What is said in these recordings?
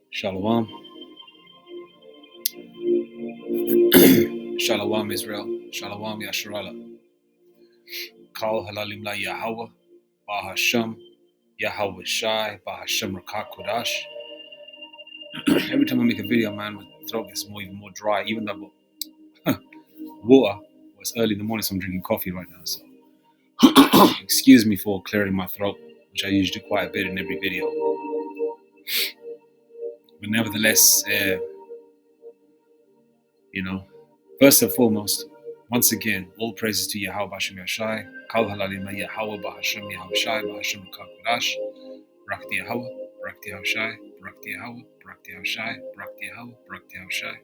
Shalom. Shalom Israel. Shalom Yasharala. Kal halalim la Yahweh. Bahashem. Yahweh Shai. Bahashem Rakak Kodash. Every time I make a video, man, my throat gets even more dry. Even though water was early in the morning, so I'm drinking coffee right now. So excuse me for clearing my throat, which I usually do quite a bit in every video. But nevertheless, first and foremost, once again, all praises to Yahweh Bashem Yashai, Kal Halalima Yahweh Bahashem Yahweh Shai, Bahashem Kakodash, Brakti Yahweh, Brakti Yahweh Shai, Brakti Yahweh, Brakti Yahweh Shai, Brakti Yahweh, Brakti Yahweh Shai.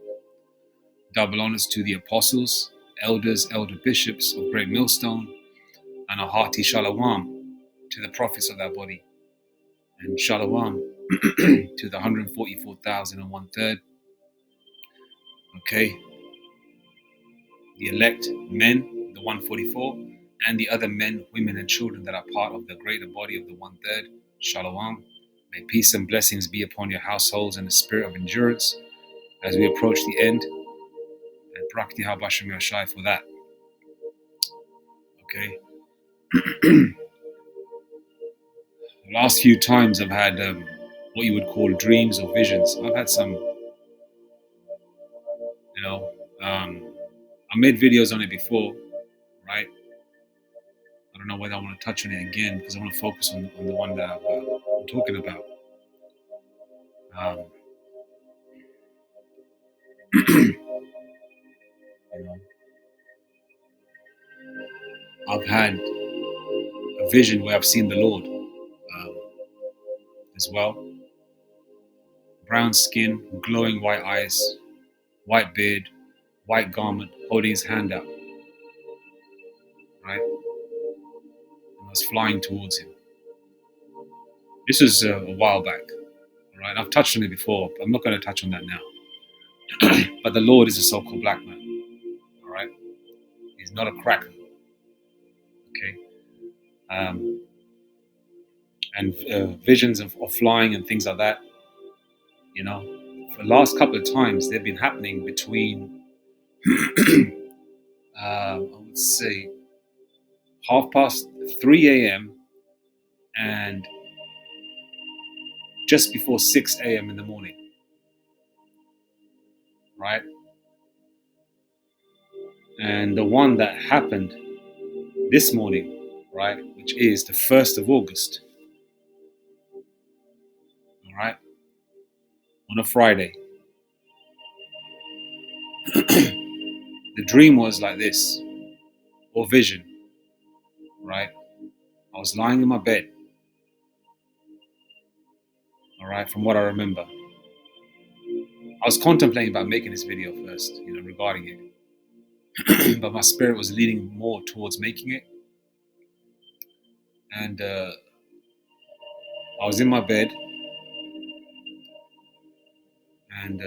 Double honors to the apostles, elders, elder bishops of Great Millstone, and a hearty shalom to the prophets of that body, and shalom to the 144,001/3. Okay. The elect men, the 144, and the other men, women, and children that are part of the greater body of the 1/3. Shalom. May peace and blessings be upon your households and the spirit of endurance as we approach the end. And Brakti Habashim Yashai for that. Okay. The last few times I've had what you would call dreams or visions. I've had some, I made videos on it before, right? I don't know whether I want to touch on it again because I want to focus on the one that I'm talking about. I've had a vision where I've seen the Lord as well. Brown skin, glowing white eyes, white beard, white garment, holding his hand out. Right? And I was flying towards him. This was a while back. All right? I've touched on it before, but I'm not going to touch on that now. But the Lord is a so-called black man. All right? He's not a cracker. Okay? And visions of flying and things like that, for the last couple of times, they've been happening between, I would say, 3:30 a.m. and just before 6 a.m. in the morning, right? And the one that happened this morning, right, which is the 1st of August, all right, on a Friday. The dream was like this, or vision, right? I was lying in my bed, all right, from what I remember. I was contemplating about making this video first, regarding it. But my spirit was leaning more towards making it. And I was in my bed, and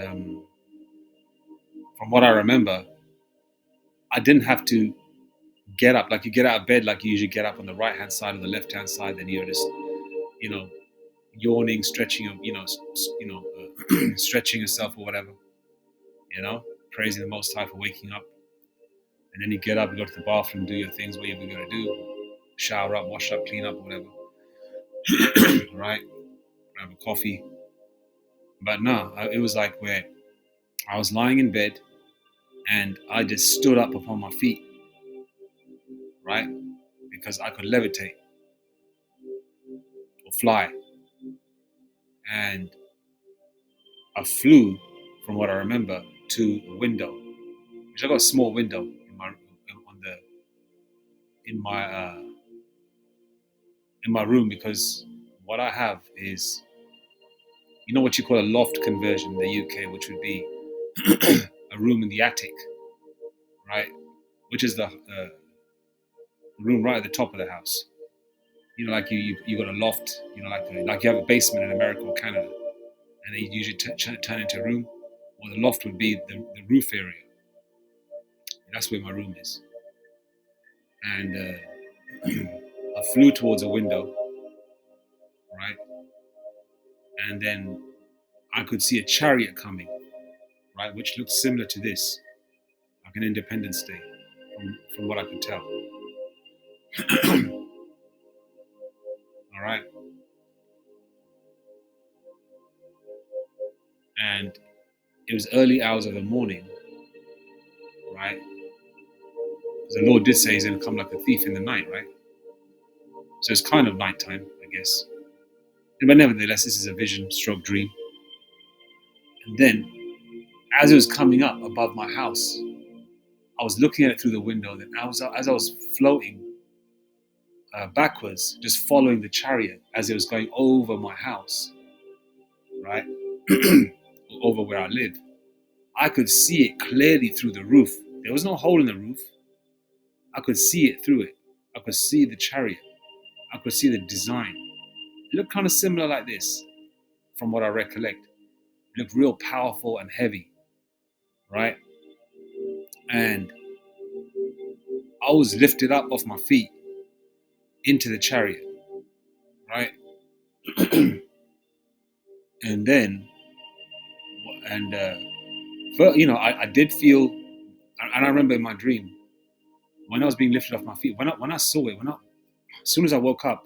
from what I remember, I didn't have to get up. Like you get out of bed, like you usually get up on the right-hand side or the left-hand side, then you're just, yawning, stretching, stretching yourself or whatever, praising the Most High for waking up. And then you get up, you go to the bathroom, do your things, whatever you're going to do, shower up, wash up, clean up, whatever, right? Grab a coffee. But no, it was like where I was lying in bed and I just stood up upon my feet, right? Because I could levitate or fly. And I flew, from what I remember, to a window, which I got a small window in my room, because what I have is, what you call a loft conversion in the UK, which would be a room in the attic, right? Which is the room right at the top of the house. Like you got a loft, like you have a basement in America or Canada, and they usually turn into a room. Well, the loft would be the roof area. That's where my room is. And I flew towards a window, right? And then I could see a chariot coming, right, which looked similar to this, like an Independence Day, from what I could tell. All right. And it was early hours of the morning, right? Because the Lord did say he's going to come like a thief in the night, right? So it's kind of nighttime, I guess. But nevertheless, this is a vision stroke dream. And then, as it was coming up above my house, I was looking at it through the window. Then as I was floating backwards, just following the chariot as it was going over my house, right? Over where I live, I could see it clearly through the roof. There was no hole in the roof. I could see it through it. I could see the chariot. I could see the design. It looked kind of similar like this, from what I recollect. It looked real powerful and heavy, right? And I was lifted up off my feet into the chariot, right? And then, I did feel, and I remember in my dream, when I was being lifted off my feet, when I saw it, as soon as I woke up,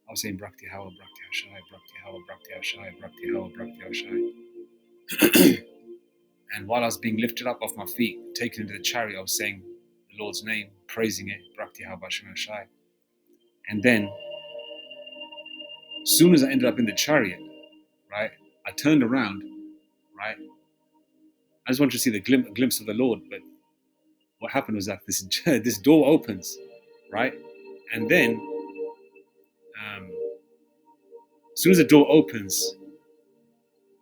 I was saying, Brakti Hawa, Brakti Hashai, Brakti Hawa, Brakti Hashai, Brakti Hawa, Brakti Hashai. And while I was being lifted up off my feet, taken into the chariot, I was saying the Lord's name, praising it, Brakti Hawa, Bashim Hashai. And then, as soon as I ended up in the chariot, right, I turned around, right. I just wanted to see the glimpse of the Lord, but what happened was that this door opens, right, and then as soon as the door opens,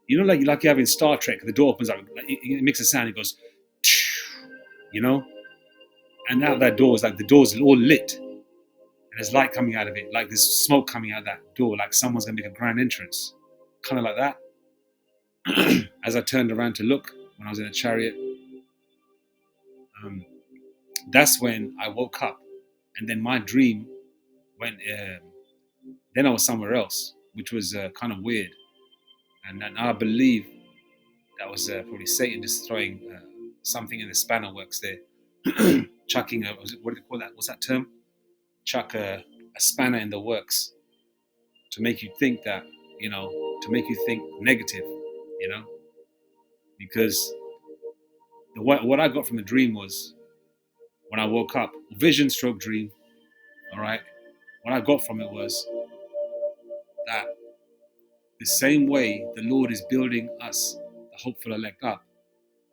like you have in Star Trek, the door opens up, it makes a sound, it goes, and out that door is like the door's all lit, and there's light coming out of it, like there's smoke coming out of that door, like someone's gonna make a grand entrance, kind of like that. As I turned around to look when I was in the chariot, that's when I woke up, and then my dream went. Then I was somewhere else, which was kind of weird, and I believe that was probably Satan just throwing something in the spanner works there, chucking what do they call that? What's that term? Chuck a spanner in the works to make you think that, to make you think negative, because what I got from the dream was, when I woke up, vision stroke dream, all right, what I got from it was that the same way the Lord is building us, the hopeful elect, up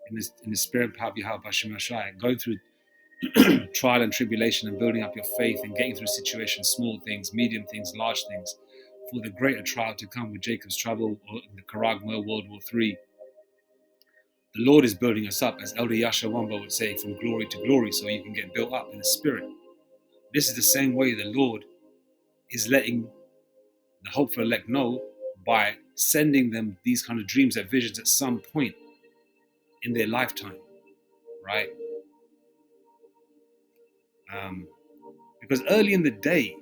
in the spirit and power of Yahweh Bashim Hashai, going through trial and tribulation and building up your faith and getting through situations, small things, medium things, large things, for the greater trial to come with Jacob's trouble or the Karagma World War III. The Lord is building us up, as Elder Yasha Wamba would say, from glory to glory, so you can get built up in the spirit. This is the same way the Lord is letting the hopeful elect know by sending them these kind of dreams and visions at some point in their lifetime, right? Because early in the day,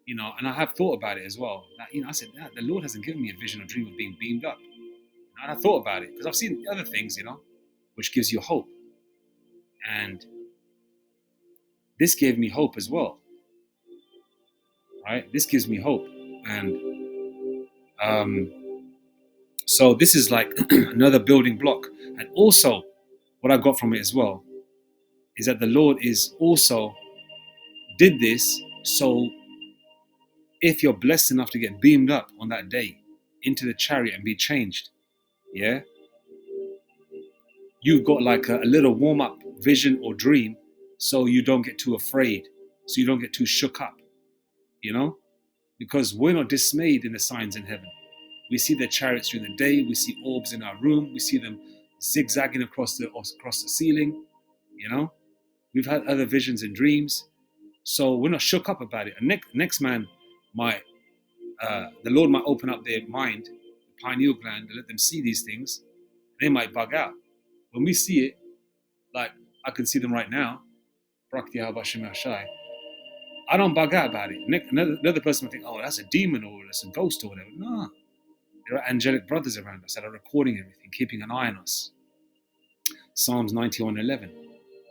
and I have thought about it as well, that, I said, the Lord hasn't given me a vision or dream of being beamed up. And I thought about it because I've seen other things, which gives you hope. And this gave me hope as well, right? This gives me hope. And so this is like another building block. And also, what I got from it as well is that the Lord is also did this so if you're blessed enough to get beamed up on that day into the chariot and be changed, yeah, you've got like a little warm-up vision or dream, so you don't get too afraid, so you don't get too shook up, because we're not dismayed in the signs in heaven. We see the chariots during the day, we see orbs in our room, we see them zigzagging across the ceiling, we've had other visions and dreams, so we're not shook up about it. And next man might, the Lord might open up their mind, the pineal gland, and let them see these things. They might bug out. When we see it, like I can see them right now, I don't bug out about it. Another person might think, oh, that's a demon or that's a ghost or whatever. No, There are angelic brothers around us that are recording everything, keeping an eye on us. Psalms 91:11.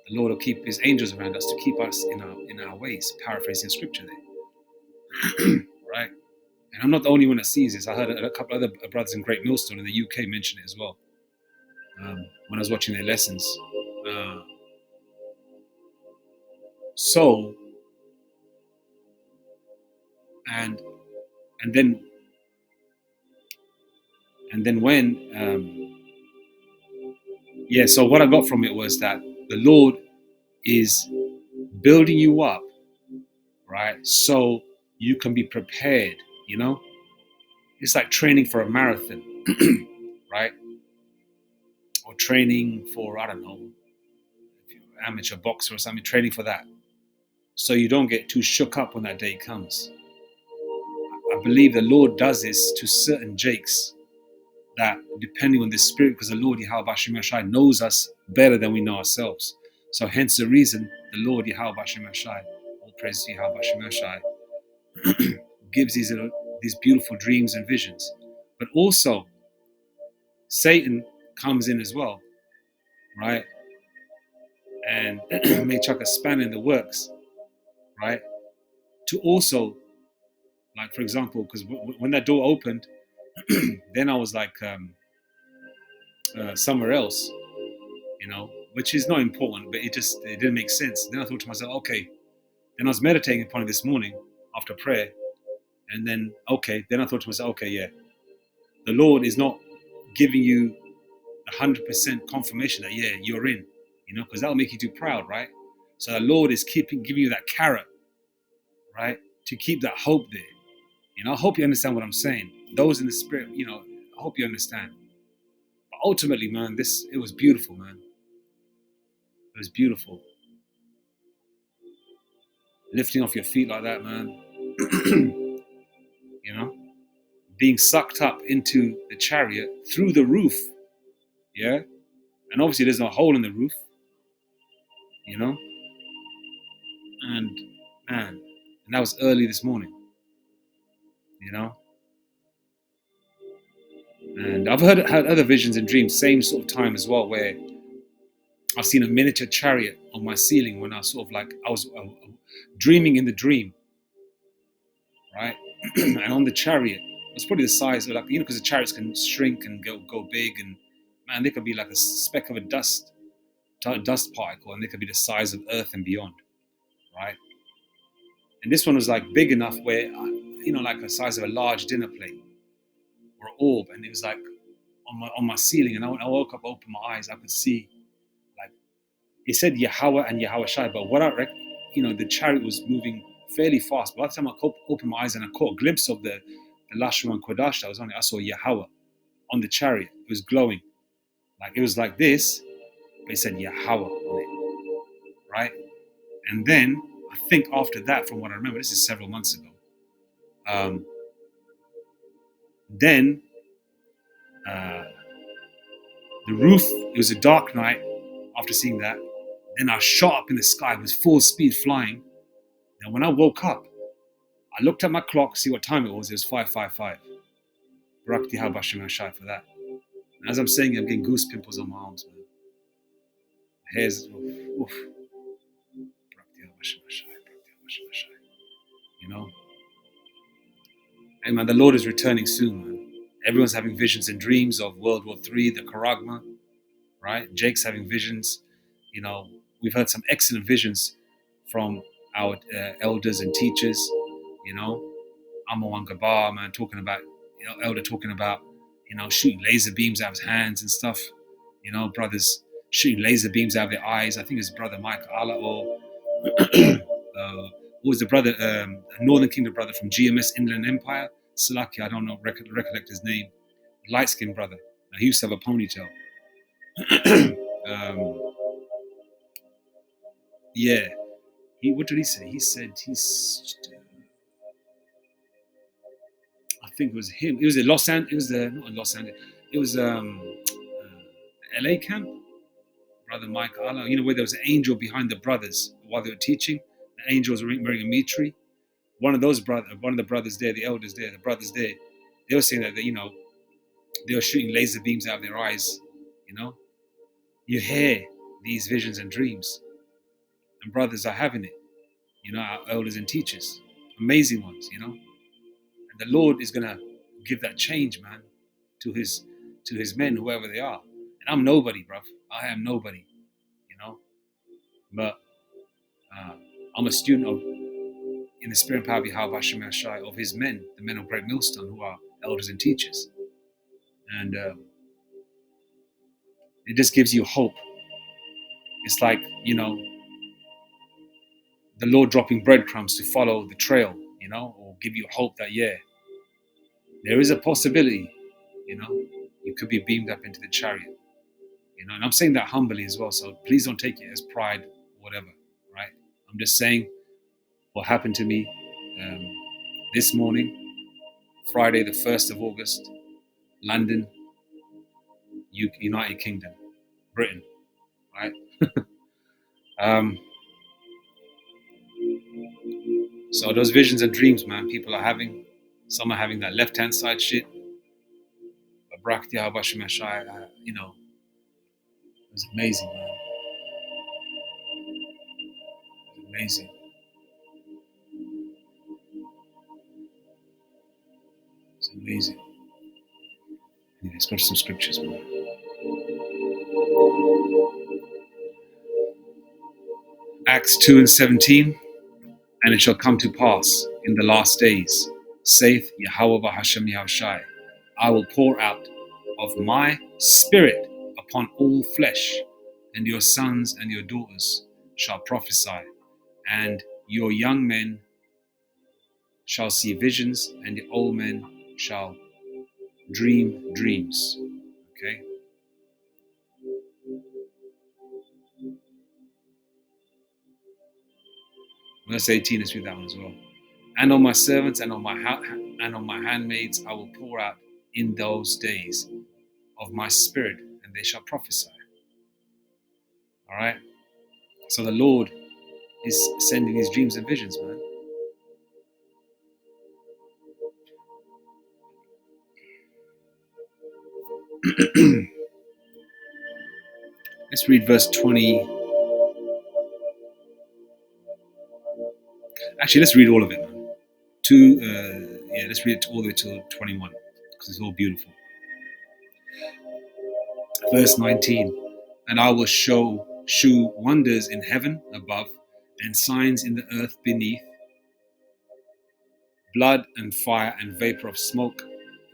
The Lord will keep his angels around us to keep us in our ways, paraphrasing scripture there. Right? And I'm not the only one that sees this. I heard a couple other brothers in Great Millstone in the UK mention it as well when I was watching their lessons. So, and then when so what I got from it was that the Lord is building you up, right? So you can be prepared, you know? It's like training for a marathon, right? Or training for, I don't know, amateur boxer or something, training for that. So you don't get too shook up when that day comes. I believe the Lord does this to certain Jakes that, depending on the spirit, because the Lord Yahweh Bashim Yashai knows us better than we know ourselves. So hence the reason the Lord Yahweh Bashim Yashai, all praise to Yahweh Bashim Yashai, gives these beautiful dreams and visions. But also, Satan comes in as well, right? And may chuck a spanner in the works, right? To also, like, for example, because when that door opened, then I was like somewhere else, you know, which is not important, but it didn't make sense. Then I thought to myself, okay. Then I was meditating upon it this morning after prayer, and then then I thought to myself, okay, yeah, the Lord is not giving you 100% confirmation that you're in, you know, because that'll make you too proud, right? So the Lord is giving you that carrot, right, to keep that hope there. You know, I hope you understand what I'm saying. Those in the spirit, you know, I hope you understand. But ultimately, man, it was beautiful, man. It was beautiful. Lifting off your feet like that, man. You know, being sucked up into the chariot through the roof. Yeah. And obviously there's no hole in the roof, you know. And man, and that was early this morning, you know. And I've had other visions and dreams, same sort of time as well, where I've seen a miniature chariot on my ceiling when I was dreaming in the dream, right? And on the chariot, it was probably the size of, like, you know, because the chariots can shrink and go big, and man, they could be like a speck of a dust particle, and they could be the size of Earth and beyond, right? And this one was like big enough where, you know, like the size of a large dinner plate or an orb, and it was like on my ceiling. And I woke up, opened my eyes, I could see, like, it said Yahweh and Yahweh Shai, but what you know, the chariot was moving fairly fast. By the time I opened my eyes and I caught a glimpse of the Lashman Kodash that was on it, I saw Yahweh on the chariot. It was glowing, like it was like this, but it said Yahweh on it, right? And then I think after that, from what I remember, this is several months ago. Then the roof, it was a dark night after seeing that. Then I shot up in the sky with full speed flying. And when I woke up, I looked at my clock, see what time it was. It was 5:55. Barak Tihal Bashim Hashai for that. And as I'm saying it, I'm getting goose pimples on my arms, man. My hair's, oof. Barak Tihal Bashim Hashai, Barak Tihal Bashim Hashai. You know? Hey, man, the Lord is returning soon, man. Everyone's having visions and dreams of World War III, the Karagma, right? Jake's having visions. You know, we've heard some excellent visions from our elders and teachers. You know, Amawan Gabar, man, talking about, you know, elder talking about, you know, shooting laser beams out of his hands and stuff. You know, brothers shooting laser beams out of their eyes. I think it's brother Mike Allah, or who was the brother, Northern Kingdom brother from GMS Inland Empire, Salaki, I don't know, recollect his name, light-skinned brother. He used to have a ponytail. Yeah, what did he say? He said I think it was him. It was Los Angeles. It was not in Los Angeles. It was LA camp. Brother Mike Allah, you know, where there was an angel behind the brothers while they were teaching. The angel was wearing a mitre. One of the brothers there, the elders there, the brothers there, they were saying that, you know, They were shooting laser beams out of their eyes, you know. You hear these visions and dreams, and brothers are having it, you know, our elders and teachers, amazing ones, you know. And the Lord is gonna give that change, man, to his men, whoever they are. And I'm nobody, bruv. I am nobody, you know. But uh, I'm a student of, in the spirit and power of Yahweh Hashem Yashai, of his men, the men of Great Millstone, who are elders and teachers. And it just gives you hope. It's like, you know, the Lord dropping breadcrumbs to follow the trail, you know, or give you hope that, yeah, there is a possibility, you know, you could be beamed up into the chariot, you know. And I'm saying that humbly as well, so please don't take it as pride or whatever, right? I'm just saying what happened to me this morning, Friday, the 1st of August, London, United Kingdom, Britain, right? So those visions and dreams, man, people are having. Some are having that left-hand side shit. But you know, it was amazing, man. It was amazing. It's amazing. Yeah, let's go to some scriptures, man. Acts 2:17. And it shall come to pass in the last days, saith Yahweh Hashem Yahushai, I will pour out of my spirit upon all flesh, and your sons and your daughters shall prophesy, and your young men shall see visions, and the old men shall dream dreams. Okay? Verse 18, let's read that one as well. And on my servants and on my handmaids I will pour out in those days of my spirit, and they shall prophesy. All right? So the Lord is sending these dreams and visions, man. Let's read verse 20. Actually, let's read all of it, man. Let's read it all the way to 21, because it's all beautiful. Verse 19. And I will shew wonders in heaven above, and signs in the earth beneath, blood and fire and vapor of smoke.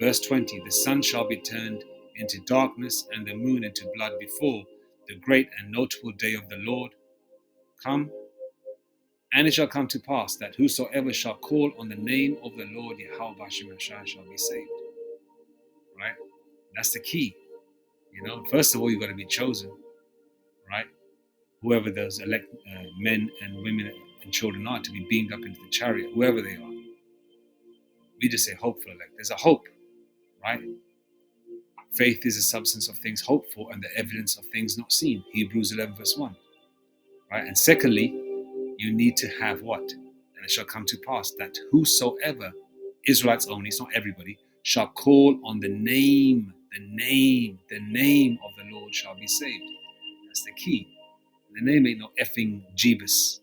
Verse 20. The sun shall be turned into darkness, and the moon into blood, before the great and notable day of the Lord come. And it shall come to pass that whosoever shall call on the name of the Lord Yahweh shall be saved. Right? That's the key. You know, first of all, you've got to be chosen. Right? Whoever those elect men and women and children are, to be beamed up into the chariot, whoever they are. We just say hopeful elect. There's a hope. Right? Faith is the substance of things hoped for and the evidence of things not seen. Hebrews 11 verse 1. Right? And secondly, you need to have what? And it shall come to pass that whosoever, Israelites only, it's not everybody, shall call on the name of the Lord shall be saved. That's the key. The name ain't no effing Jebus,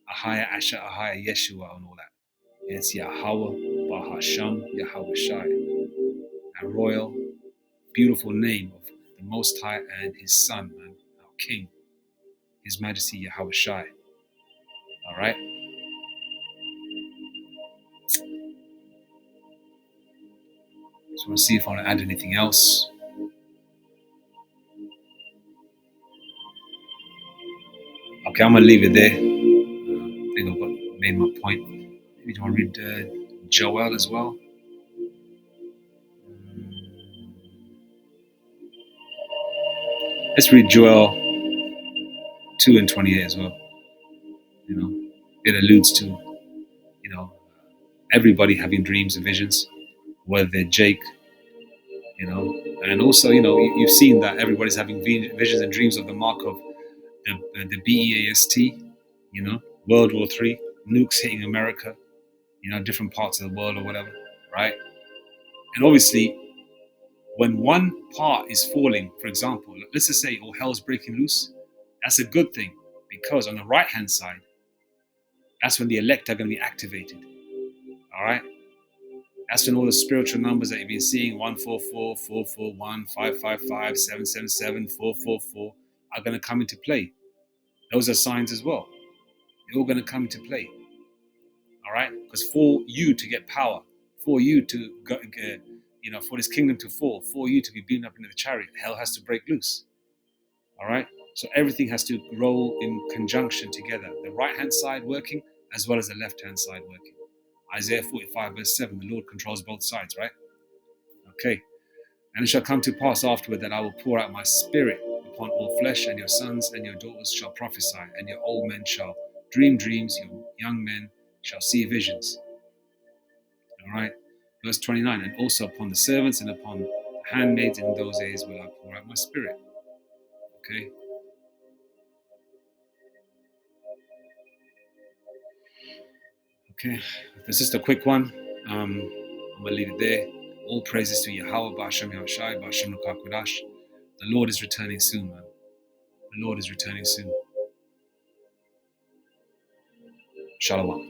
Ahaya, Asher, Ahaya, Yeshua, and all that. It's Yahweh, Bahasham, Yahweh Shai. A royal, beautiful name of the Most High and His Son, man, our King, His Majesty Yahweh Shai. All right. So we'll see if I want to add anything else. Okay, I'm gonna leave it there. I think I've made my point. Maybe you want to read Joel as well. Let's read Joel 2 and 28 as well. You know, it alludes to, you know, everybody having dreams and visions, whether they're Jake, you know, and also, you know, you've seen that everybody's having visions and dreams of the mark of the BEAST, you know, World War III, nukes hitting America, you know, different parts of the world or whatever, right? And obviously, When one part is falling, for example, let's just say all hell's breaking loose, that's a good thing, because on the right hand side, that's when the elect are going to be activated. All right? That's when all the spiritual numbers that you've been seeing, 144, 441, 555, 777, 444, are going to come into play. Those are signs as well. They're all going to come into play. All right? Because for you to get power, for you to go, for this kingdom to fall, for you to be beaten up into the chariot, hell has to break loose. All right? So everything has to roll in conjunction together. The right-hand side working as well as the left-hand side working. Isaiah 45 verse 7, the Lord controls both sides, right? Okay. And it shall come to pass afterward that I will pour out my spirit upon all flesh, and your sons and your daughters shall prophesy, and your old men shall dream dreams, your young men shall see visions. All right. Verse 29, and also upon the servants and upon the handmaids in those days will I pour out my spirit. Okay. Okay. This is just a quick one. I'm going to leave it there. All praises to Yahweh, Ba'ashem Yahushai, Ba'ashem Lukakudash. The Lord is returning soon, man. The Lord is returning soon. Shalom.